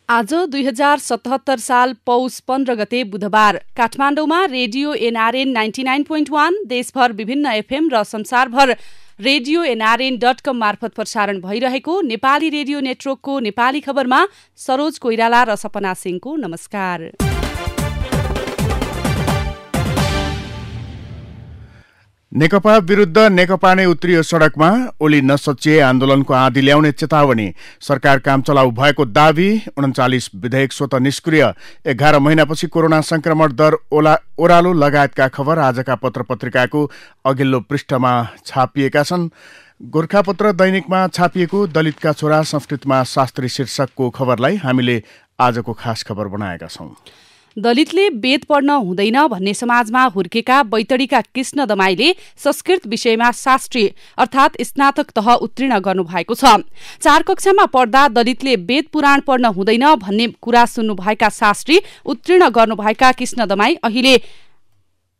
आज 2077 साल पौष 15 गते बुधबार काठमाडौँमा रेडियो एनआरएन 99.1 देशभर विभिन्न एफएम र संसारभर रेडियो nrn.com मार्फत प्रसारण भइरहेको नेपाली रेडियो नेटवर्कको नेपाली खबरमा सरोज कोइराला र सपना सिंहको नमस्कार। नेकपा विरुद्ध नेकपा नै उत्रियो सड़कमा, ओली नसचिए आन्दोलनको आँधी ल्याउने चेतावनी, सरकार काम चलाउ भएको दावी, 39 विधेयक स्वत निष्क्रिय, 11 महिनापछि कोरोना संक्रमण दर ओह्रालो लगायतका खबर आजका पत्र पत्रिकाको अघिल्लो पृष्ठमा छापिएका छन्। गोरखापत्र दैनिकमा छापिएको दलितका छोरा संस्कृतमा शास्त्री शीर्षकको खबरलाई हामीले आजको खास खबर बनाएका छौं। दलितले वेद पढ्न हुँदैन भन्ने समाजमा हुर्केका बैतडीका कृष्ण दमाईले संस्कृत विषयमा शास्त्री अर्थात स्नातक तह उत्तीर्ण गर्नुभएको छ। 4 कक्षामा पढ्दा दलितले वेद पुराण पढ्न हुँदैन भन्ने कुरा सुन्नुभएका शास्त्री उत्तीर्ण गर्नुभएका कृष्ण दमाई अहिले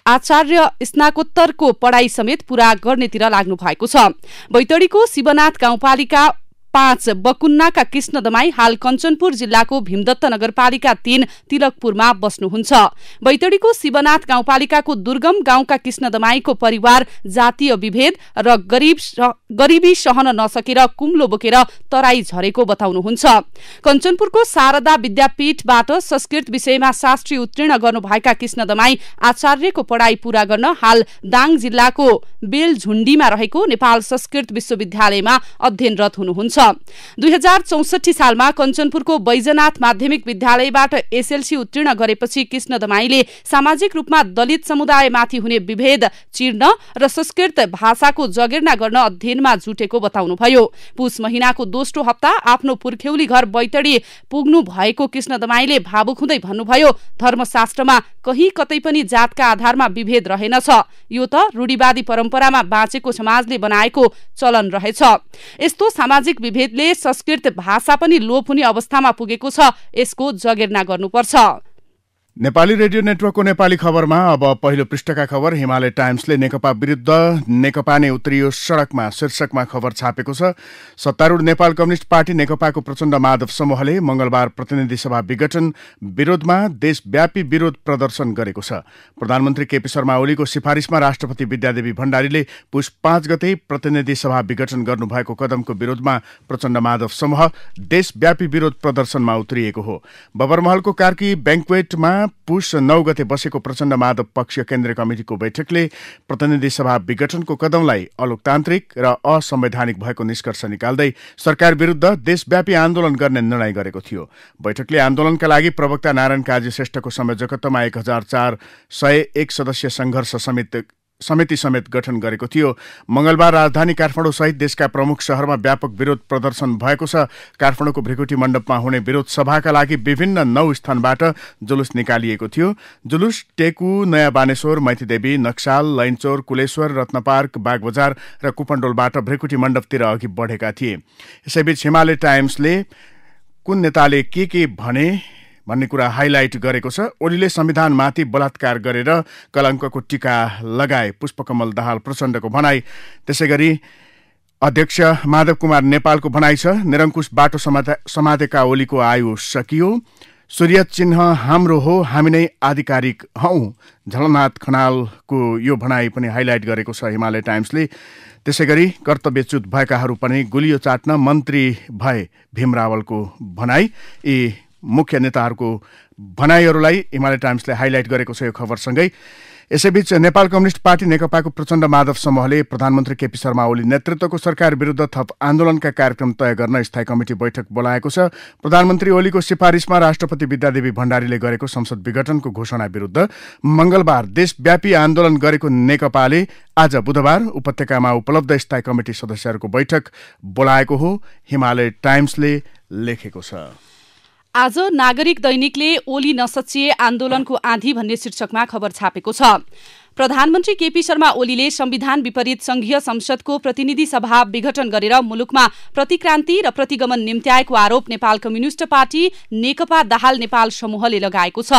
आचार्य स्नाकोत्तरको पढाइ समेत पूरा गर्नेतिर लाग्नु भएको छ। बैतडीको शिवनाथ गाउँपालिका 5 बकुन्नाका कृष्ण दमाई हाल कञ्चनपुर जिल्लाको भीमदत्त नगरपालिका 3 तिलकपुरमा बस्नुहुन्छ। बैतडीको शिवनाथ गाउँपालिकाको दुर्गम गाउँका कृष्ण दमाईको परिवार जातीय विभेद र गरीबी सहन नसकेर कुम्लो बोकेर तराई झरेको बताउनुहुन्छ। कञ्चनपुरको शारदा विद्यापीठबाट संस्कृत विषयमा शास्त्री उत्तीर्ण गर्नुभएका कृष्ण दमाई आचार्यको पढाइ पूरा गर्न हाल दाङ जिल्लाको बेलझुण्डीमा रहेको नेपाल संस्कृत विश्वविद्यालयमा अध्ययनरत हुनुहुन्छ। 2064 सालमा कञ्चनपुरको बैजनाथ माध्यमिक विद्यालयबाट एसएलसी उत्तीर्ण गरेपछि कृष्ण दमाईले सामाजिक रूपमा दलित समुदायमाथि हुने विभेद चिर्न र संस्कृत भाषाको जगेर्ना गर्न अध्ययनमा जुटेको बताउनुभयो। पुष महिनाको दोस्रो हप्ता आफ्नो पुर्ख्यौली घर बैतडी पुग्नु भएको कृष्ण दमाईले भावुक हुँदै भन्नुभयो, धर्मशास्त्रमा कहीँ कतै पनि जातका आधारमा विभेद रहेनछ, यो त रूढिवादी परम्परामा बाँचेको समाजले बनाएको चलन रहेछ। यस्तो सामाजिक विभेदले संस्कृत भाषा पनि लोप हुने अवस्थामा पुगेको छ, यसको जगेर्ना गर्नुपर्छ। नेपाली रेडियो नेटवर्कको नेपाली खबरमा अब पहिलो पृष्ठका खबर। हिमालय टाइम्सले नेकपा विरुद्ध नेकपा नै उत्रियो सड़कमा शीर्षकमा खबर छापेको छ। सत्तारूढ नेपाल कम्युनिस्ट पार्टी नेकपाको प्रचण्ड माधव समूहले मंगलबार प्रतिनिधि सभा विघटन विरोधमा देशव्यापी विरोध प्रदर्शन गरेको छ। प्रधानमन्त्री केपी शर्मा ओलीको सिफारिसमा राष्ट्रपति विद्यादेवी भण्डारीले पुष 5 गते प्रतिनिधि सभा विघटन गर्नुभएको कदमको विरोधमा प्रचण्ड माधव समूह देशव्यापी विरोध प्रदर्शनमा उत्रिएको हो। बबरमहलको कार्की बैंक्वेटमा पुष 9 गते बसेको प्रचण्ड माधव पक्षीय केन्द्रीय कमिटिको बैठकले प्रतिनिधि सभा विघटनको कदमलाई अलोकतान्त्रिक र असंवैधानिक भएको निष्कर्ष निकाल्दै सरकार विरुद्ध देशव्यापी आन्दोलन गर्ने निर्णय गरेको थियो। बैठकले आन्दोलनका लागि प्रवक्ता नारायण काजी श्रेष्ठको संयोजकत्वमा 1401 सदस्य संघर्ष समिति समेत गठन गरेको थियो। मंगलबार राजधानी काठमाडौँ सहित देशका प्रमुख शहरमा व्यापक विरोध प्रदर्शन भएको छ। काठमाडौँको भृकुटी मण्डपमा हुने विरोध सभाका लागि विभिन्न 9 स्थानबाट जुलुस निकालिएको थियो। जुलुस टेकु, नयाँ बानेश्वर, मैतीदेवी, नक्साल, लैनचौर, कुलेश्वर, रत्नपार्क, बागबजार र कुपण्डोलबाट भृकुटी मण्डपतिर अघि बढेका थिए। यसैबीच हिमालय टाइम्सले कुन नेताले के भने भन्ने कुरा हाइलाइट गरेको छ। ओलीले संविधानमाथि बलात्कार गरेर कलङ्कको टीका लगाए, पुष्पकमल दाहाल प्रचण्डको भनाई। त्यसैगरी अध्यक्ष माधव कुमार नेपालको भनाई छ, निरङ्कुश बाटो समातेका ओलीको आयु सकियो, सूर्य चिन्ह हाम्रो हो, हामी नै आधिकारिक हौं, झलनाथ खनालको यो भनाई पनि हाइलाइट गरेको छ हिमालय टाइम्सले। त्यसैगरी कर्तव्यच्युत भएकाहरू पनि गुलियो चाट्न मन्त्री भए भीम रावलको भनाई। यी मुख्य नेताहरूको भनाईहरूलाई हिमालय टाइम्सले हाइलाइट गरेको छ यो खबरसँगै। यसैबीच नेपाल कम्युनिस्ट पार्टी नेकपाको प्रचण्ड माधव समूहले प्रधानमन्त्री केपी शर्मा ओली नेतृत्वको सरकार विरुद्ध थप आन्दोलनका कार्यक्रम तय गर्न स्थायी कमिटी बैठक बोलाएको छ। प्रधानमन्त्री ओलीको सिफारिसमा राष्ट्रपति विद्यादेवी भण्डारीले गरेको संसद विघटनको घोषणा विरुद्ध मंगलबार देशव्यापी आन्दोलन गरेको नेकपाले आज बुधबार उपत्यकामा उपलब्ध स्थायी कमिटी सदस्यहरूको बैठक बोलाएको हो, हिमालय टाइम्सले लेखेको छ। आज नागरिक दैनिकले ओली नसचिए आन्दोलनको आँधी भन्ने शीर्षकमा खबर छापेको छ। प्रधानमन्त्री केपी शर्मा ओलीले संविधान विपरीत संघीय संसदको प्रतिनिधि सभा विघटन गरेर मुलुकमा प्रतिक्रान्ति र प्रतिगमन निम्त्याएको आरोप नेपाल कम्युनिष्ट पार्टी नेकपा दाहाल नेपाल समूहले लगाएको छ।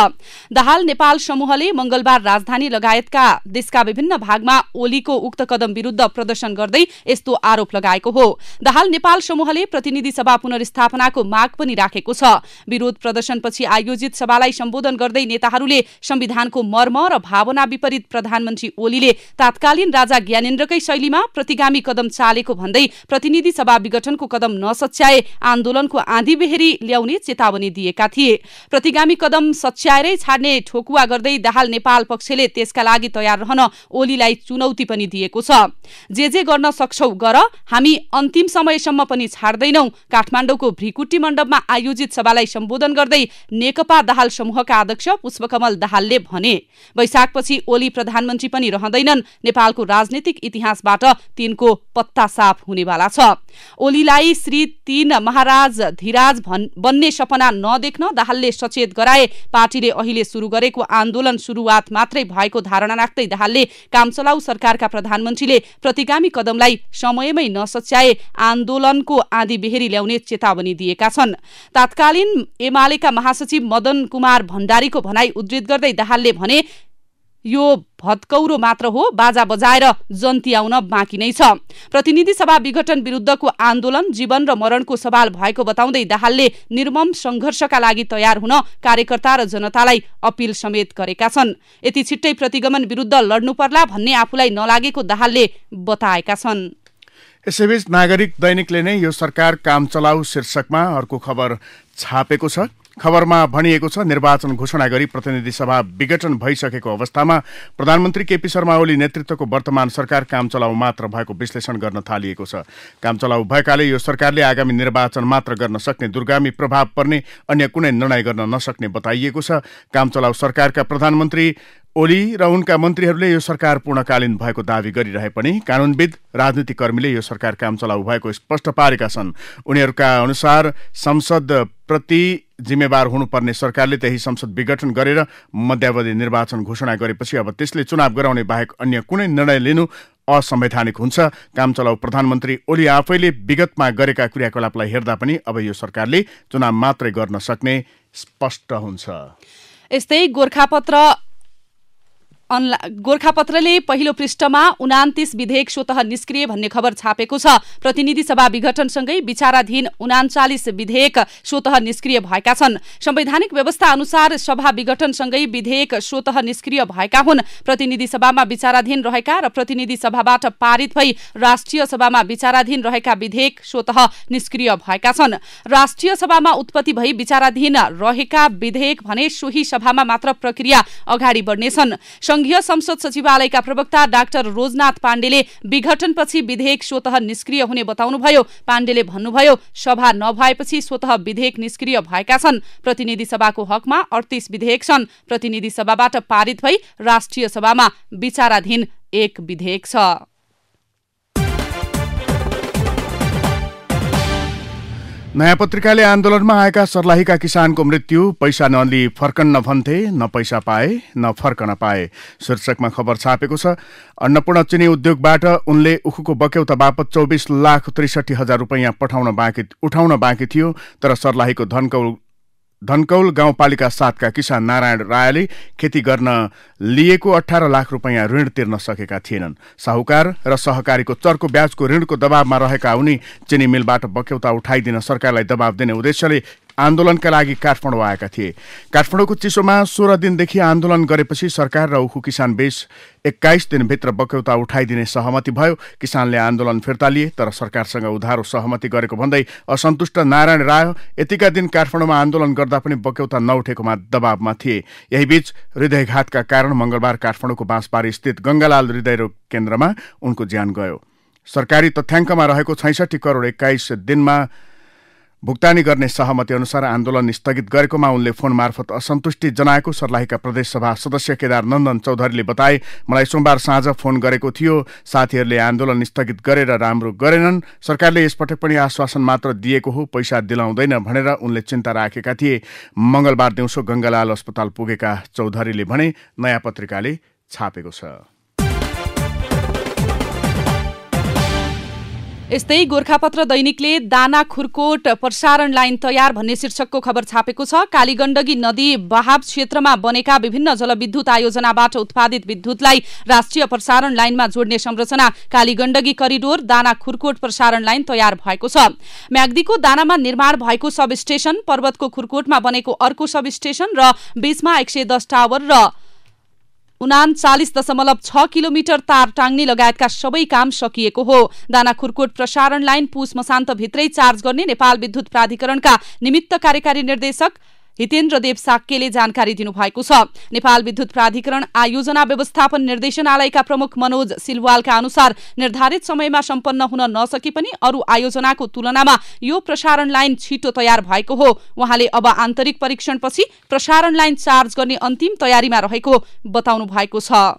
दाहाल नेपाल समूहले मंगलबार राजधानी लगायतका देशका विभिन्न भागमा ओलीको उक्त कदम विरुद्ध प्रदर्शन गर्दै यस्तो आरोप लगाएको हो। दाहाल नेपाल समूहले प्रतिनिधि सभा पुनर्स्थापनाको माग पनि राखेको छ। विरोध प्रदर्शनपछि आयोजित सभालाई सम्बोधन गर्दै नेताहरूले संविधानको मर्म र भावना विपरीत प्रधानमन्त्री ओलीले तात्कालीन राजा ज्ञानेन्द्रकै शैलीमा प्रतिगामी कदम चालेको भन्दै प्रतिनिधि सभा विघटनको कदम नसच्याए आन्दोलनको आँधी बेहेरी ल्याउने चेतावनी दिएका थिए। प्रतिगामी कदम सच्याएरै छाड्ने ठोकुवा गर्दै दाहाल नेपाल पक्षले त्यसका लागि तयार रहन ओलीलाई चुनौती पनि दिएको छ। जे गर्न सक्छौ गर, हामी अन्तिम समयसम्म पनि छाड्दैनौ। काठमाडौँको भ्रिकुटी मण्डपमा आयोजित सभालाई सम्बोधन गर्दै नेकपा दाहाल समूहका अध्यक्ष पुष्पकमल दाहालले भने, वैशाखपछि ओली प्रधानमन्त्री पनि रहँदैनन्। नेपालको राजनीतिक इतिहासबाट तिनको पत्ता साफ हुनेवाला छ। ओलीलाई श्री 3 महाराज धीराज बन्ने सपना नदेख्न दाहालले सचेत गराए। पार्टीले अहिले सुरु गरेको आन्दोलन सुरुवात मात्रै भएको धारणा राख्दै दाहालले कामचलाउ सरकारका प्रधानमन्त्रीले प्रतिगामी कदमलाई समयमै नसच्याए आन्दोलनको आँधी बेहेरी ल्याउने चेतावनी दिएका छन्। तत्कालीन एमालेका महासचिव मदन कुमार भण्डारीको भनाई उद्धृत गर्दै दाहालले भने, यो भत्कौरो मात्र हो, बाजा बजाएर जन्ती आउन बाँकी नै छ। प्रतिनिधि सभा विघटन विरुद्धको आन्दोलन जीवन र मरणको सवाल भएको बताउँदै दाहालले निर्मम संघर्षका लागि तयार हुन कार्यकर्ता र जनतालाई अपील समेत गरेका छन्। यति छिट्टै प्रतिगमन विरुद्ध लड्नु पर्ला भन्ने आफूलाई नलागेको दाहालले बताएका छन्। यसैबीच नागरिक दैनिकले नै यो सरकार काम चलाऊ शीर्षकमा अर्को खबर छापेको छ। खबरमा भनिएको छ, निर्वाचन घोषणा गरी प्रतिनिधि सभा विघटन भइसकेको अवस्थामा प्रधानमन्त्री केपी शर्मा ओली नेतृत्वको वर्तमान सरकार काम चलाऊ मात्र भएको विश्लेषण गर्न थालिएको छ। काम चलाऊ भएकाले यो सरकारले आगामी निर्वाचन मात्र गर्न सक्ने, दुर्गामी प्रभाव पर्ने अन्य कुनै निर्णय गर्न नसक्ने बताइएको छ। काम चलाऊ सरकारका प्रधानमन्त्री ओली र उनका मन्त्रीहरूले यो सरकार पूर्णकालीन भएको दावी गरिरहे पनि कानूनविद राजनीतिक कर्मीले यो सरकार काम चलाऊ भएको स्पष्ट पारेका छन्। उनीहरूका अनुसार संसद प्रति जिम्मेवार हुनुपर्ने सरकारले त्यही संसद विघटन गरेर मध्यावधि निर्वाचन घोषणा गरेपछि अब त्यसले चुनाव गराउने बाहेक अन्य कुनै निर्णय लिनु असंवैधानिक हुन्छ। काम चलाऊ प्रधानमन्त्री ओली आफैले विगतमा गरेका क्रियाकलापलाई हेर्दा पनि अब यो सरकारले चुनाव मात्रै गर्न सक्ने स्पष्ट हुन्छ। यस्तै गोरखापत्रले पहिलो पृष्ठमा 29 विधेयक स्वतः निष्क्रिय भन्ने खबर छापेको छ। प्रतिनिधि सभा विघटनसँगै विचाराधीन 39 विधेयक स्वतः निष्क्रिय भएका छन्। संवैधानिक व्यवस्था अनुसार सभा विघटनसँगै विधेयक स्वतः निष्क्रिय भएका हुन्। प्रतिनिधि सभामा विचाराधीन रहेका र प्रतिनिधि सभाबाट पारित भई राष्ट्रिय सभामा विचाराधीन रहेका विधेयक स्वतः निष्क्रिय भएका छन्। राष्ट्रिय सभामा उत्पत्ति भई विचाराधीन रहेका विधेयक भने सोही सभामा मात्र प्रक्रिया अगाडि बढ्नेछन्। संघीय संसद सचिवालयका प्रवक्ता डाक्टर रोजनाथ पाण्डेले विघटनपछि विधेयक स्वतः निष्क्रिय हुने बताउनुभयो। पाण्डेले भन्नुभयो, सभा नभएपछि स्वतः विधेयक निष्क्रिय भएका छन्। प्रतिनिधि सभाको हकमा 38 विधेयक छन्। प्रतिनिधि सभाबाट पारित भई राष्ट्रिय सभामा विचाराधीन 1 विधेयक छ। नयाँ पत्रिकाले आन्दोलनमा आएका सर्लाहीका किसानको मृत्यु, पैसा नलिई फर्कन्न भन्थे, न पैसा पाए न फर्कन पाए शीर्षकमा खबर छापेको छ। अन्नपूर्ण चिनी उद्योगबाट उनले उखुको बक्यौता बापत 24,63,000 रुपैयाँ उठाउन बाँकी थियो। तर सर्लाहीको धनकौल गाउँपालिका 7 का किसान नारायण रायले खेती गर्न लिएको 18 लाख रुपैयाँ ऋण तिर्न सकेका थिएनन्। साहुकार र सहकारीको चर्को ब्याजको ऋणको दबावमा रहेका उनी चिनी मिलबाट बक्यौता उठाइदिन सरकारलाई दबाव दिने उद्देश्यले आन्दोलनका लागि काठमाडौँ आएका थिए। काठमाडौँको चिसोमा 16 दिनदेखि आन्दोलन गरेपछि सरकार र उखु किसान बीच 21 दिनभित्र बक्यौता उठाइदिने सहमति भयो। किसानले आन्दोलन फिर्ता लिए, तर सरकारसँग उधारो सहमति गरेको भन्दै असन्तुष्ट नारायण राय यतिका दिन काठमाडौँमा आन्दोलन गर्दा पनि बक्यौता नउठेकोमा दबावमा थिए। यही बीच हृदयघातका कारण मंगलबार काठमाडौँको बाँसबारी स्थित गंगालाल हृदयरोग केन्द्रमा उनको ज्यान गयो। सरकारी तथ्याङ्कमा रहेको 66 करोड 21 दिनमा भुक्तानी गर्ने सहमति अनुसार आन्दोलन स्थगित गरेकोमा उनले फोन मार्फत असन्तुष्टि जनाएको सर्लाहीका प्रदेश सभा सदस्य केदार नन्दन चौधरीले बताए। मलाई सोमबार साँझ फोन गरेको थियो। साथीहरूले आन्दोलन स्थगित गरेर राम्रो गरेनन्। सरकारले यसपटक पनि आश्वासन मात्र दिएको हो, पैसा दिलाउँदैन भनेर उनले चिन्ता राखेका थिए। मंगलबार दिउँसो गंगालाल अस्पताल पुगेका चौधरीले भने, नयाँ पत्रिकाले छापेको छ। यस्तै गोरखापत्र दैनिकले दाना खुरकोट प्रसारण लाइन तयार भन्ने शीर्षकको खबर छापेको छ। कालीगण्डकी नदी बहाव क्षेत्रमा बनेका विभिन्न जलविद्युत आयोजनाबाट उत्पादित विद्युतलाई राष्ट्रिय प्रसारण लाइनमा जोड्ने संरचना कालीगण्डकी करिडोर दाना खुरकोट प्रसारण लाइन तयार भएको छ। म्याग्दीको दानामा निर्माण भएको सब स्टेशन, पर्वतको खुरकोटमा बनेको अर्को सब स्टेशन र बीचमा 110 टावर र 39.6 किलोमिटर तार टाङ्ने लगायतका सबै काम सकिएको हो। दाना खुरकोट प्रसारण लाइन पुस मसान्त भित्रै चार्ज गर्ने नेपाल विद्युत प्राधिकरणका निमित्त कार्यकारी निर्देशक हितेन्द्र देव साक्यले जानकारी दिनुभएको छ। नेपाल विद्युत प्राधिकरण आयोजना व्यवस्थापन निर्देशनालयका प्रमुख मनोज सिलवालका अनुसार निर्धारित समयमा सम्पन्न हुन नसके पनि अरू आयोजनाको तुलनामा यो प्रसारण लाइन छिटो तयार भएको हो। उहाँले अब आन्तरिक परीक्षणपछि प्रसारण लाइन चार्ज गर्ने अन्तिम तयारीमा रहेको बताउनु भएको छ।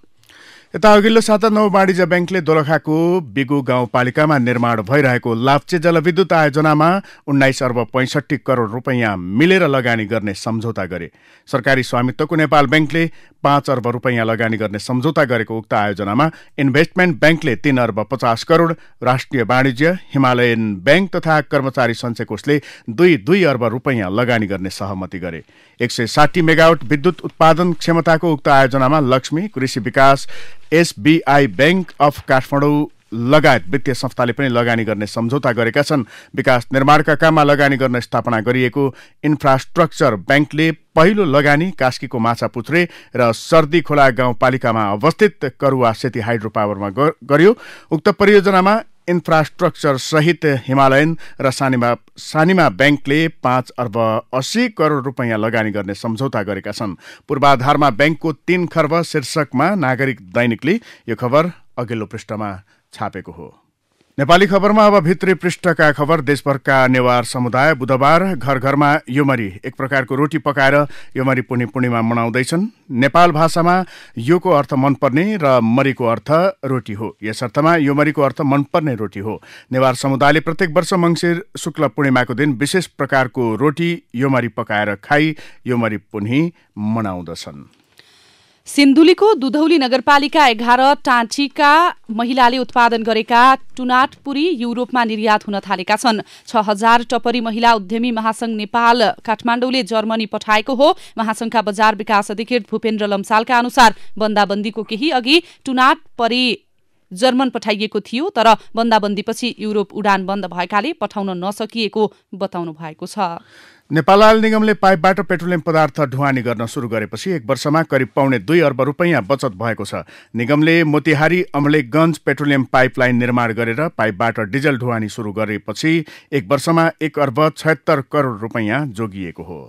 यता अघिल्लो साता नौ वाणिज्य ब्याङ्कले दोलखाको बिगु गाउँपालिकामा निर्माण भइरहेको लाप्चे जलविद्युत आयोजनामा 19 अर्ब 65 करोड रुपैयाँ मिलेर लगानी गर्ने सम्झौता गरे। सरकारी स्वामित्वको नेपाल ब्याङ्कले 5 अर्ब रुपैयाँ लगानी गर्ने सम्झौता गरेको उक्त आयोजनामा इन्भेस्टमेन्ट ब्याङ्कले 3 अर्ब 50 करोड, राष्ट्रिय वाणिज्य, हिमालयन ब्याङ्क तथा कर्मचारी सञ्चय कोषले 2 अर्ब रुपैयाँ लगानी गर्ने सहमति गरे। 160 मेगावाट विद्युत उत्पादन क्षमताको उक्त आयोजनामा लक्ष्मी, कृषि विकास, SBI ब्याङ्क अफ काठमाडौँ लगायत वित्तीय संस्थाले पनि लगानी गर्ने सम्झौता गरेका छन्। विकास निर्माणका काममा लगानी गर्न स्थापना गरिएको इन्फ्रास्ट्रक्चर ब्याङ्कले पहिलो लगानी कास्कीको माछापुच्छ्रे र सर्दी खोला गाउँपालिकामा अवस्थित करुवा सेती हाइड्रो पावरमा गर्यो। उक्त परियोजनामा इन्फ्रास्ट्रक्चर सहित हिमालयन र सानिमा ब्याङ्कले 5 अर्ब 80 करोड रुपैयाँ लगानी गर्ने सम्झौता गरेका छन्। पूर्वाधारमा ब्याङ्कको 3 खर्ब शीर्षकमा नागरिक दैनिकले यो खबर अघिल्लो पृष्ठमा छापेको हो। नेपाली खबरमा अब भित्री पृष्ठका खबर। देशभरका नेवार समुदाय बुधबार घर घरमा योमरी, एक प्रकारको रोटी पकाएर योमरी पूर्णिमा मनाउँदैछन्। नेपाल भाषामा योको अर्थ मनपर्ने र मरीको अर्थ रोटी हो। यस अर्थमा योमरीको अर्थ मनपर्ने रोटी हो। नेवार समुदायले प्रत्येक वर्ष मङ्सिर शुक्ल पूर्णिमाको दिन विशेष प्रकारको रोटी योमरी पकाएर खाई योमरी पुन्ही मनाउँदछन्। सिन्धुलीको दुधौली नगरपालिका 11 टाँचीका महिलाले उत्पादन गरेका टुनाटपुरी युरोपमा निर्यात हुन थालेका छन्। 6000 टपरी महिला उद्यमी महासंघ नेपाल काठमाडौँले जर्मनी पठाएको हो। महासंघका बजार विकास अधिकृत भूपेन्द्र लम्सालका अनुसार बन्दाबन्दीको केही अघि टुनाटपरी जर्मन पठाइएको थियो, तर बन्दाबन्दीपछि युरोप उडान बन्द भएकाले पठाउन नसकिएको बताउनु भएको छ। नेपाल आयल निगमले पाइपबाट पेट्रोलियम पदार्थ ढुवानी गर्न सुरु गरेपछि 1 वर्षमा करिब 2.25 अर्ब रुपैयाँ बचत भएको छ। निगमले मोतिहारी अमलेखगञ्ज पेट्रोलियम पाइपलाइन निर्माण गरेर पाइपबाट डिजल ढुवानी सुरु गरेपछि 1 वर्षमा 1 अर्ब 76 करोड रुपैयाँ जोगिएको हो।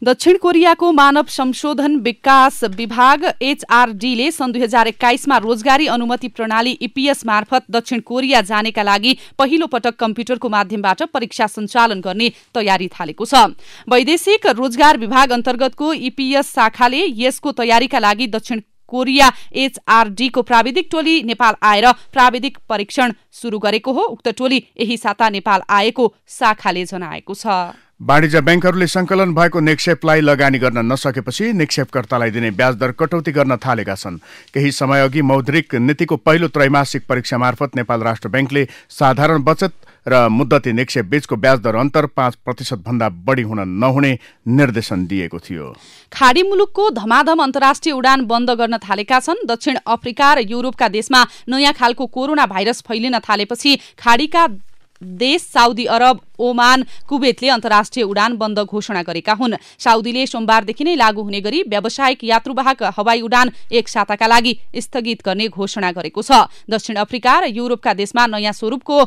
दक्षिण कोरियाको मानव संशोधन विकास विभाग HRDले सन् 2021मा रोजगारी अनुमति प्रणाली EPS मार्फत दक्षिण कोरिया जानेका लागि पहिलो पटक कम्प्युटरको माध्यमबाट परीक्षा सञ्चालन गर्ने तयारी थालेको छ। वैदेशिक रोजगार विभाग अन्तर्गतको EPS शाखाले यसको तयारीका लागि दक्षिण कोरिया HRDको प्राविधिक टोली नेपाल आएर प्राविधिक परीक्षण सुरु गरेको हो। उक्त टोली यही साता नेपाल आएको शाखाले जनाएको छ। वाणिज्य ब्याङ्कहरूले संकलन भएको निक्षेपलाई लगानी गर्न नसकेपछि निक्षेपकर्तालाई दिने ब्याज दर कटौती गर्न थालेका छन्। केही समय अघि मौद्रिक नीतिको पहिलो त्रैमासिक परीक्षा मार्फत नेपाल राष्ट्र ब्याङ्कले साधारण बचत र मुद्दती निक्षेप बीचको ब्याज दर अन्तर 5% भन्दा बढी हुन नहुने निर्देशन दिएको थियो। खाडी मुलुकको धमाधम अन्तर्राष्ट्रिय उडान बन्द गर्न थालेका छन्। दक्षिण अफ्रिका र युरोपका देशमा नयाँ खालको कोरोना भाइरस फैलिन थालेपछि खाडीका देश साउदी अरब, ओमान, कुवेतले अन्तर्राष्ट्रिय उडान बन्द घोषणा गरेका हुन्। साउदीले सोमबारदेखि नै लागू हुने गरी व्यावसायिक यात्रुवाहक हवाई उडान 1 साताका लागि स्थगित गर्ने घोषणा गरेको छ। दक्षिण अफ्रिका र युरोपका देशमा नयाँ स्वरूपको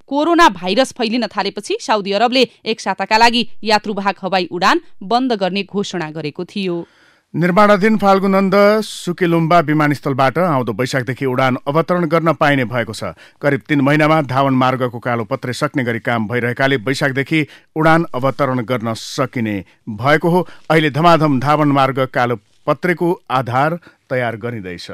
कोरोना भाइरस फैलिन थालेपछि साउदी अरबले 1 साताका लागि यात्रुवाहक हवाई उडान बन्द गर्ने घोषणा गरेको थियो। निर्माणाधीन फाल्गुनन्द सुकेलुम्बा विमानस्थलबाट आउँदो वैशाखदेखि उडान अवतरण गर्न पाइने भएको छ। करिब 3 महिनामा धावन मार्गको कालो पत्रे सक्ने गरी काम भइरहेकाले वैशाखदेखि उडान अवतरण गर्न सकिने भएको हो। अहिले धमाधम धावन मार्ग कालो पत्रेको आधार तयार गरिँदैछ।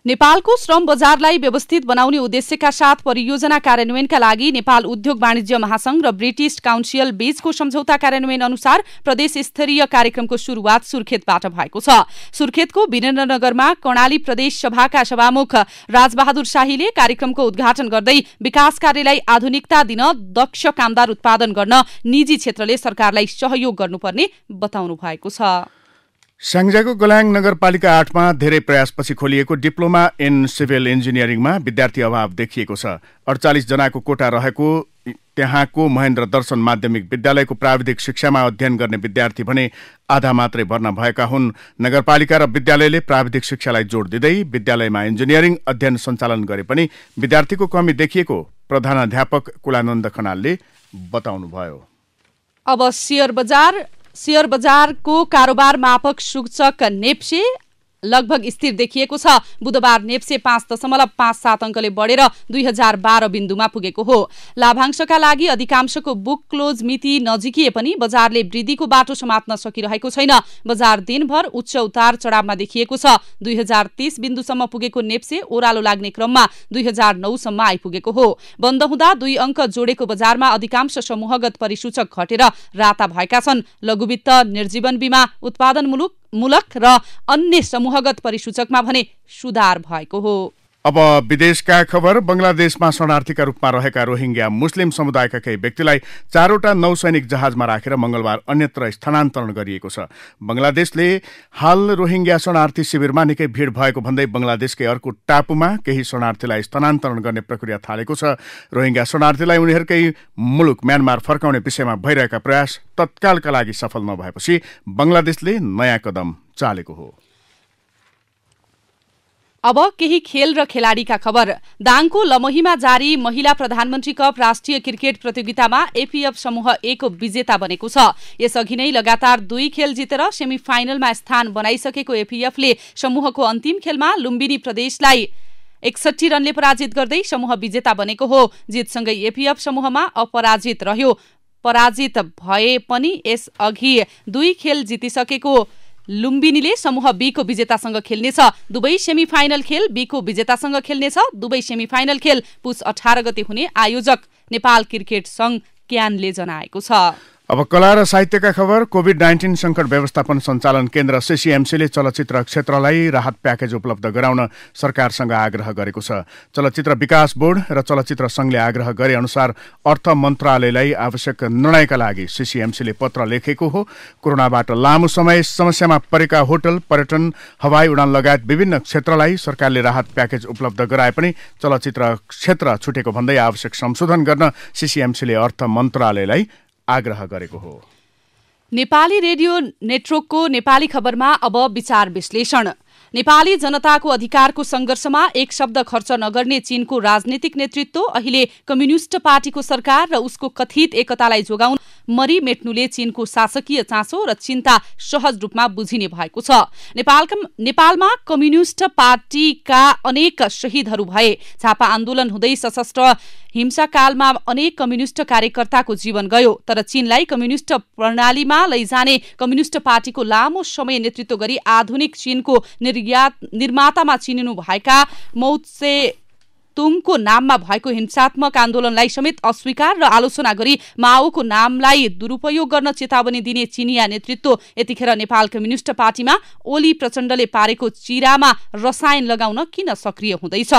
नेपालको श्रम बजारलाई व्यवस्थित बनाउने उद्देश्यका साथ परियोजना कार्यान्वयनका लागि नेपाल उद्योग वाणिज्य महासंघ र ब्रिटिश काउन्सिल बीचको सम्झौता कार्यान्वयन अनुसार प्रदेश स्तरीय कार्यक्रमको सुरुवात सुर्खेतबाट भएको छ। सुर्खेतको वीरेन्द्रनगरमा कर्णाली प्रदेश सभाका सभामुख राजबहादुर शाहीले कार्यक्रमको उद्घाटन गर्दै विकास कार्यलाई आधुनिकता दिन दक्ष कामदार उत्पादन गर्न निजी क्षेत्रले सरकारलाई सहयोग गर्नुपर्ने बताउनु भएको छ। स्याङ्जाको गलाङ नगरपालिका 8 मा धेरै प्रयासपछि खोलिएको डिप्लोमा इन सिभिल इन्जिनियरिङमा विद्यार्थी अभाव देखिएको छ। 48 जनाको कोटा रहेको त्यहाँको महेन्द्र दर्शन माध्यमिक विद्यालयको प्राविधिक शिक्षामा अध्ययन गर्ने विद्यार्थी भने आधा मात्रै भर्ना भएका हुन्। नगरपालिका र विद्यालयले प्राविधिक शिक्षालाई जोड दिँदै विद्यालयमा इन्जिनियरिङ अध्ययन सञ्चालन गरे पनि विद्यार्थीको कमी देखिएको प्रधानाध्यापक कुलानन्द खनालले बताउनुभयो। अब शेयर बजारको कारोबार मापक सूचक नेप्से लगभग स्थिर देखिएको छ। बुधबार नेप्से 5.57 अंकले बढेर 2012 बिन्दुमा पुगेको हो। लाभांशका लागि अधिकांशको बुक क्लोज मिति नजिकिए पनि बजारले वृद्धिको बाटो समात्न सकिरहेको छैन। बजार दिनभर उच्च उतार चढावमा देखिएको छ। 2030 बिन्दुसम्म पुगेको नेप्से ओह्रालो लाग्ने क्रममा 2009 सम्म आइपुगेको हो। बन्द हुँदा 2 अंक जोडेको बजारमा अधिकांश समूहगत परिसूचक घटेर राता भएका छन्। लघुवित्त, निर्जीवन बीमा, उत्पादनमूलक र अन्य समूहगत परिसूचकमा भने सुधार भएको हो। अब विदेशका खबर। बंगलादेशमा शरणार्थीका रूपमा रहेका रोहिंग्या मुस्लिम समुदायका केही व्यक्तिलाई 4वटा नौसैनिक जहाजमा राखेर मंगलबार अन्यत्र स्थानान्तरण गरिएको छ। बंगलादेशले हाल रोहिंग्या शरणार्थी शिविरमा निकै भीड़ भएको भन्दै बंगलादेशकै अर्को टापुमा केही शरणार्थीलाई स्थानान्तरण गर्ने प्रक्रिया थालेको छ। रोहिंग्या शरणार्थीलाई उनीहरूकै मुलुक म्यानमार फर्काउने विषयमा भइरहेका प्रयास तत्कालका लागि सफल नभएपछि बंगलादेशले नयाँ कदम चालेको हो। अब केही खेल र खेलाडीका खबर। दाङको लमहीमा जारी महिला प्रधानमन्त्री कप राष्ट्रिय क्रिकेट प्रतियोगितामा एपीएफ समूह 1 को विजेता बनेको छ। यसअघि नै लगातार 2 खेल जितेर सेमिफाइनलमा स्थान बनाइसकेको एपीएफले समूहको अन्तिम खेलमा लुम्बिनी प्रदेशलाई 61 रनले पराजित गर्दै समूह विजेता बनेको हो। जितसँगै एपीएफ समूहमा अपराजित रह्यो। पराजित भए पनि यसअघि 2 खेल जितिसकेको लुम्बिनीले समूह बी को विजेतासँग खेल्नेछ। दुवै सेमिफाइनल खेल बी को विजेतासँग खेल्नेछ। दुवै सेमिफाइनल खेल पुस 18 गते हुने आयोजक नेपाल क्रिकेट संघ क्यानले जनाएको छ। अब कला र साहित्यका खबर। कोभिड-19 संकट व्यवस्थापन सञ्चालन केन्द्र सीसीएमसीले चलचित्र क्षेत्रलाई राहत प्याकेज उपलब्ध गराउन सरकारसँग आग्रह गरेको छ। चलचित्र विकास बोर्ड र चलचित्र संघले आग्रह गरे अनुसार अर्थ मन्त्रालयलाई आवश्यक निर्णयका लागि सीसीएमसीले पत्र लेखेको हो। कोरोनाबाट लामो समय समस्यामा परेका होटल, पर्यटन, हवाई उडान लगायत विभिन्न क्षेत्रलाई सरकारले राहत प्याकेज उपलब्ध गराए पनि चलचित्र क्षेत्र छुटेको भन्दै आवश्यक संशोधन गर्न सीसीएमसीले अर्थ मन्त्रालयलाई आग्रह गरेको हो। नेपाली रेडियो नेटवर्कको नेपाली खबरमा अब विचार विश्लेषण। नेपाली जनताको अधिकारको संघर्षमा एक शब्द खर्च नगर्ने चीनको राजनीतिक नेतृत्व अहिले कम्युनिस्ट पार्टीको सरकार र उसको कथित एकतालाई जोगाउन मरिमेट्नुले चीनको शासकीय चासो र चिन्ता सहज रूपमा बुझिने भएको छ। नेपालमा कम्युनिस्ट पार्टीका अनेक शहीदहरू भए। झापा आन्दोलन हुँदै सशस्त्र हिंसाकालमा अनेक कम्युनिस्ट कार्यकर्ताको जीवन गयो। तर चीनलाई कम्युनिस्ट प्रणालीमा लैजाने कम्युनिस्ट पार्टीको लामो समय नेतृत्व गरी आधुनिक चीनको निर्मातामा चिनिनु भएका मौत्से तुङको नाममा भएको हिंसात्मक आन्दोलनलाई समेत अस्वीकार र आलोचना गरी माओको नामलाई दुरुपयोग गर्न चेतावनी दिने चिनिया नेतृत्व यतिखेर नेपाल कम्युनिस्ट पार्टीमा ओली प्रचण्डले पारेको चिरामा रसायन लगाउन किन सक्रिय हुँदैछ?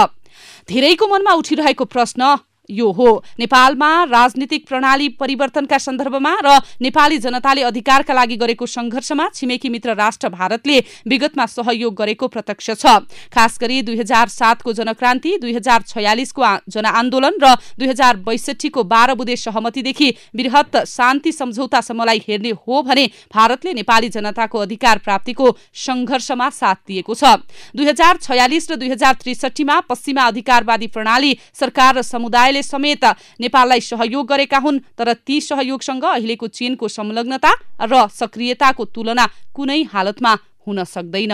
धेरैको मनमा उठिरहेको प्रश्न यो हो। नेपालमा राजनीतिक प्रणाली परिवर्तनका सन्दर्भमा र नेपाली जनताले अधिकारका लागि गरेको संघर्षमा छिमेकी मित्र राष्ट्र भारतले विगतमा सहयोग गरेको प्रत्यक्ष छ। खास गरी 2007 को जनक्रान्ति, 2046 को जनआन्दोलन र 2062 को 12 बुँदे सहमतिदेखि बृहत शान्ति सम्झौतासम्मलाई हेर्ने हो भने भारतले नेपाली जनताको अधिकार प्राप्तिको संघर्षमा साथ दिएको छ। 2046 र 2063 मा पश्चिमा अधिकारवादी प्रणाली सरकार र समुदायले समेत नेपाललाई सहयोग गरेका हुन्। तर ती सहयोगसँग अहिलेको चीनको संलग्नता र सक्रियताको तुलना कुनै हालतमा हुन सक्दैन।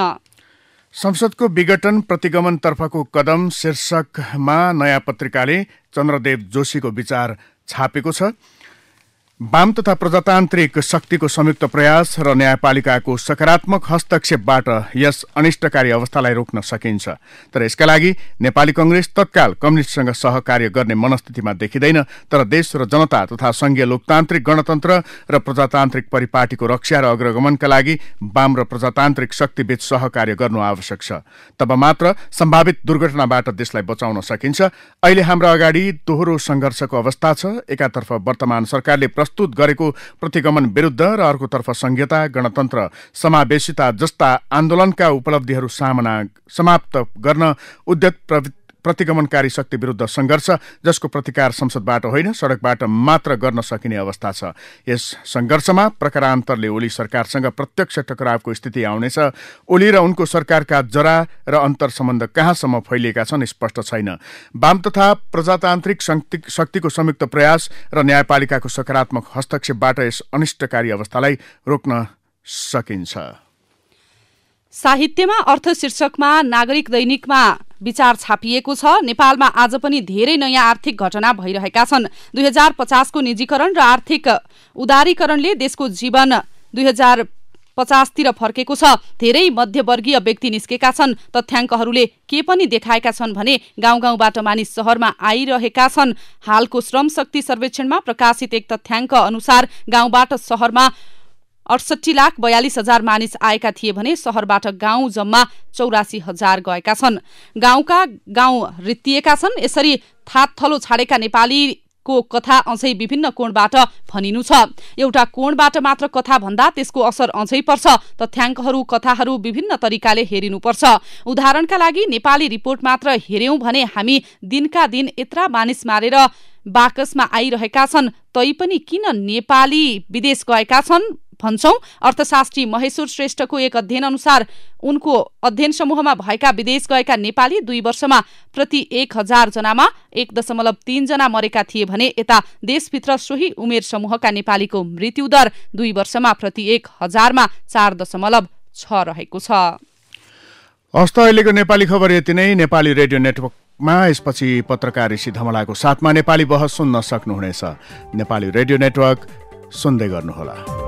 संसदको विघटन प्रतिगमन तर्फको कदम शीर्षकमा नयाँ पत्रिकाले चन्द्रदेव जोशीको विचार छापेको छ। वाम तथा प्रजातान्त्रिक शक्तिको संयुक्त प्रयास र न्यायपालिकाको सकारात्मक हस्तक्षेपबाट यस अनिष्टकारी अवस्थालाई रोक्न सकिन्छ। तर यसका लागि नेपाली कांग्रेस तत्काल कम्युनिस्टसँग सहकार्य गर्ने मनस्थितिमा देखिँदैन। तर देश र जनता तथा संघीय लोकतान्त्रिक गणतन्त्र र प्रजातान्त्रिक परिपाटीको रक्षा र अग्रगमनका लागि वाम र प्रजातान्त्रिक शक्तिबीच सहकार्य गर्नु आवश्यक छ। तब मात्र सम्भावित दुर्घटनाबाट देशलाई बचाउन सकिन्छ। अहिले हाम्रो अगाडि दोहोरो संघर्षको अवस्था छ। एकातर्फ वर्तमान सरकारले प्रस्तुत गरेको प्रतिगमन विरुद्ध र अर्कोतर्फ संघीयता, गणतन्त्र, समावेशिता जस्ता आन्दोलनका उपलब्धिहरू समाप्त गर्न उद्यत प्रतिगमनकारी शक्ति विरुद्ध संघर्ष, जसको प्रतिकार संसदबाट होइन सडकबाट मात्र गर्न सकिने अवस्था छ। यस संघर्षमा प्रकारान्तरले ओली सरकारसँग प्रत्यक्ष टकरावको स्थिति आउनेछ। ओली र उनको सरकारका जरा र अन्तर सम्बन्ध कहाँसम्म फैलिएका छन् स्पष्ट छैन। वाम तथा प्रजातान्त्रिक शक्तिको संयुक्त प्रयास र न्यायपालिकाको सकारात्मक हस्तक्षेपबाट यस अनिष्टकारी अवस्थालाई रोक्न सकिन्छ। साहित्यमा अर्थ शीर्षकमा नागरिक दैनिकमा विचार छापिएको छ। नेपालमा आज पनि धेरै नयाँ आर्थिक घटना भइरहेका छन्। 2050 को निजीकरण र आर्थिक उदारीकरणले देशको जीवन 2050 तिर फर्केको छ। धेरै मध्यवर्गीय व्यक्ति निस्केका छन्। तथ्याङ्कहरूले के पनि देखाएका छन् भने गाउँ गाउँबाट मानिस शहरमा आइरहेका छन्। हालको श्रम शक्ति सर्वेक्षणमा प्रकाशित एक तथ्याङ्क अनुसार गाउँबाट शहरमा 68,42,000 मानिस आएका थिए भने शहरबाट गाउँ जम्मा 84,000 गएका छन्। गाउँका गाउँ रित्तिएका छन्। यसरी थातथलो छाडेका नेपालीको कथा अझै विभिन्न कोणबाट भनिनु छ। एउटा कोणबाट मात्र कथा भन्दा त्यसको असर अझै पर्छ। तथ्याङ्कहरू, कथाहरू विभिन्न तरिकाले हेरिनुपर्छ। उदाहरणका लागि नेपाली रिपोर्ट मात्र हेर्यौं भने हामी दिनका दिन यत्रा मानिस मारेर बाकसमा आइरहेका छन्, तैपनि किन नेपाली विदेश गएका छन् भन्छौं। अर्थशास्त्री महेश्वर श्रेष्ठको एक अध्ययन अनुसार उनको अध्ययन समूहमा भएका विदेश गएका नेपाली 2 वर्षमा प्रति 1,000 जनामा 1.3 जना मरेका थिए भने यता देशभित्र सोही उमेर समूहका नेपालीको मृत्युदर 2 वर्षमा प्रति 1,000 मा 4.6 रहेको छ। हस्त अहिलेको नेपाली खबर यति नै। नेपाली रेडियो नेटवर्कमा यसपछि पत्रकार ऋषि धमलाको साथमा नेपाली बहस सुन्न सक्नुहुनेछ। नेपाली रेडियो नेटवर्क सुन्दै गर्नुहोला।